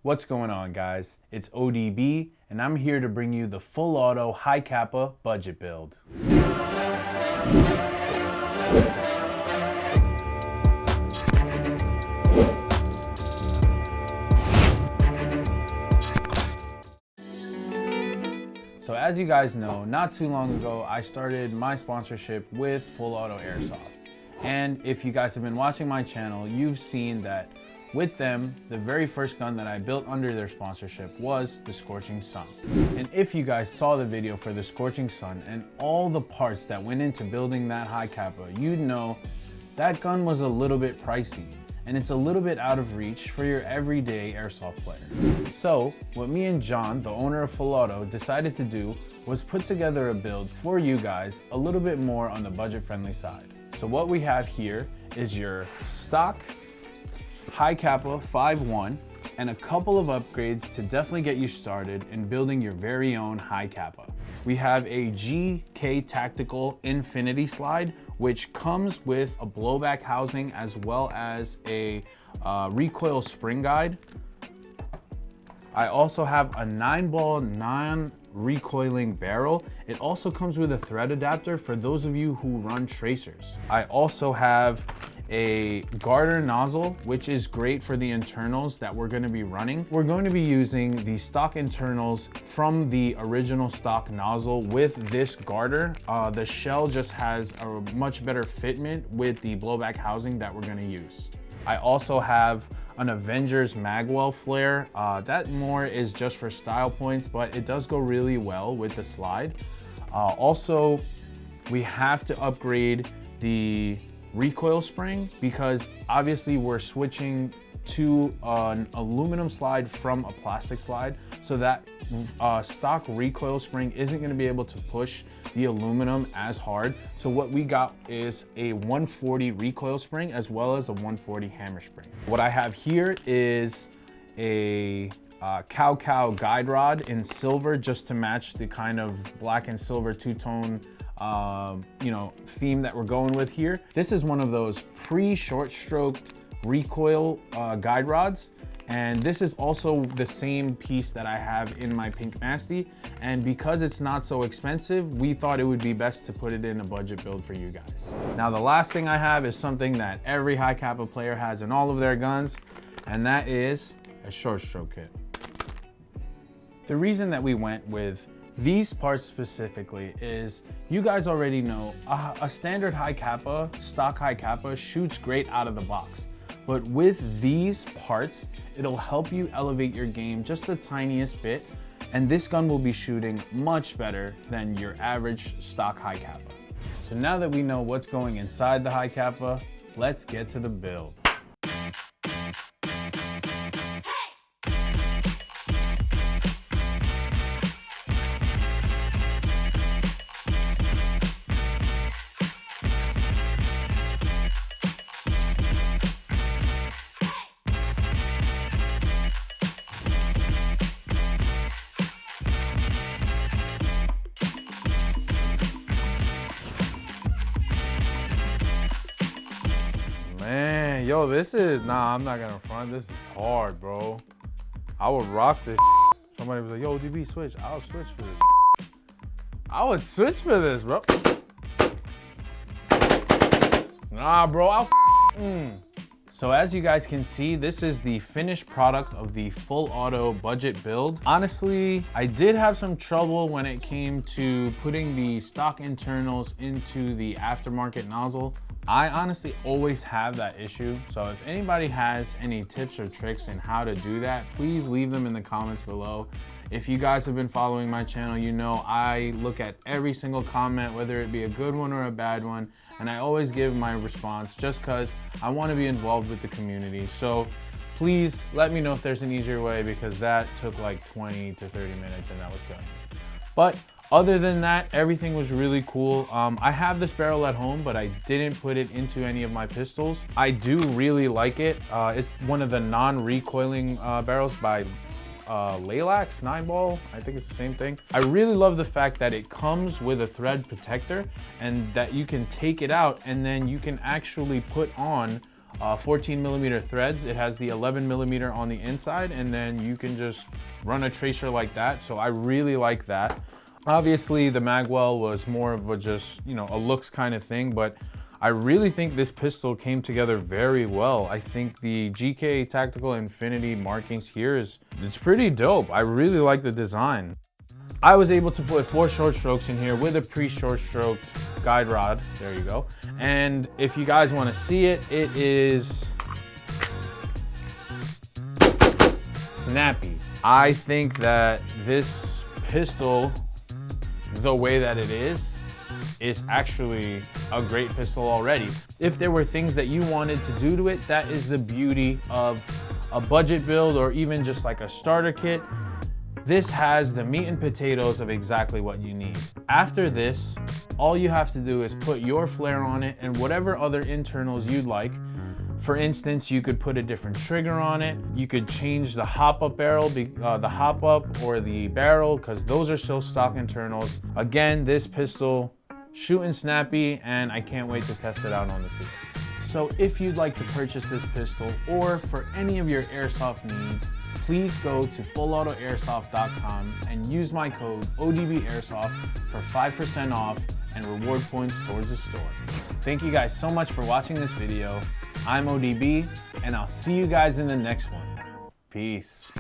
What's going on, guys? It's ODB, and I'm here to bring you the full auto high Capa budget build. So as you guys know, not too long ago, I started my sponsorship with Auto Airsoft. And if you guys have been watching my channel, you've seen that with them, the very first gun that I built under their sponsorship was the Scorching Sun. And if you guys saw the video for the Scorching Sun and all the parts that went into building that high Capa, you'd know that gun was a little bit pricey. And it's a little bit out of reach for your everyday airsoft player. So what me and John, the owner of Full Auto, decided to do was put together a build for you guys a little bit more on the budget-friendly side. So what we have here is your stock high Capa 5.1 and a couple of upgrades to definitely get you started in building your very own high Capa. We have a GK Tactical Infinity Slide, which comes with a blowback housing as well as a recoil spring guide. I also have a 9-ball non-recoiling barrel. It also comes with a thread adapter for those of you who run tracers. I also have a garter nozzle, which is great for the internals that we're going to be running. We're going to be using the stock internals from the original stock nozzle with this garter. The shell just has a much better fitment with the blowback housing that we're going to use. I also have an Avengers magwell flare. That more is just for style points, but it does go really well with the slide. Also, we have to upgrade the recoil spring because obviously we're switching to an aluminum slide from a plastic slide, so that stock recoil spring isn't going to be able to push the aluminum as hard. So what we got is a 140 recoil spring as well as a 140 hammer spring. What I have here is a cow guide rod in silver, just to match the kind of black and silver two-tone theme that we're going with here. This is one of those pre-short stroked recoil guide rods, and this is also the same piece that I have in my pink Masty, and because it's not so expensive, we thought it would be best to put it in a budget build for you guys. Now the last thing I have is something that every high Capa player has in all of their guns, and that is a short stroke kit. The reason that we went with these parts specifically is you guys already know a standard high Capa, stock high Capa shoots great out of the box. But with these parts, it'll help you elevate your game just the tiniest bit, and this gun will be shooting much better than your average stock high Capa. So now that we know what's going inside the high Capa, let's get to the build. Man, yo, I'm not gonna front, this is hard, bro. I would rock this. Somebody was like, yo, DB, switch. I'll switch for this. I would switch for this, bro. Nah, bro, So as you guys can see, this is the finished product of the Full Auto budget build. Honestly, I did have some trouble when it came to putting the stock internals into the aftermarket nozzle. I honestly always have that issue. So if anybody has any tips or tricks in how to do that, please leave them in the comments below. If you guys have been following my channel, you know I look at every single comment, whether it be a good one or a bad one, and I always give my response just because I want to be involved with the community. So please let me know if there's an easier way, because that took like 20 to 30 minutes and that was killing me. But other than that, everything was really cool. I have this barrel at home, but I didn't put it into any of my pistols. I do really like it. It's one of the non-recoiling barrels by Laylax 9-ball. I think it's the same thing. I really love the fact that it comes with a thread protector and that you can take it out and then you can actually put on 14 millimeter threads. It has the 11 millimeter on the inside, and then you can just run a tracer like that. So I really like that. Obviously the magwell was more of a just, you know, a looks kind of thing, but I really think this pistol came together very well. I think the GK Tactical Infinity markings here it's pretty dope. I really like the design. I was able to put 4 short strokes in here with a pre-short stroke guide rod. There you go. And if you guys want to see it, it is snappy. I think that this pistol, the way that it is actually a great pistol already. If there were things that you wanted to do to it, that is the beauty of a budget build or even just like a starter kit. This has the meat and potatoes of exactly what you need. After this, all you have to do is put your flare on it and whatever other internals you'd like. For instance, you could put a different trigger on it. You could change the hop-up barrel, the hop-up or the barrel, because those are still stock internals. Again, this pistol, shooting snappy, and I can't wait to test it out on the field. So if you'd like to purchase this pistol or for any of your airsoft needs, please go to fullautoairsoft.com and use my code ODB.Airsoft for 5% off and reward points towards the store. Thank you guys so much for watching this video. I'm ODB, and I'll see you guys in the next one. Peace.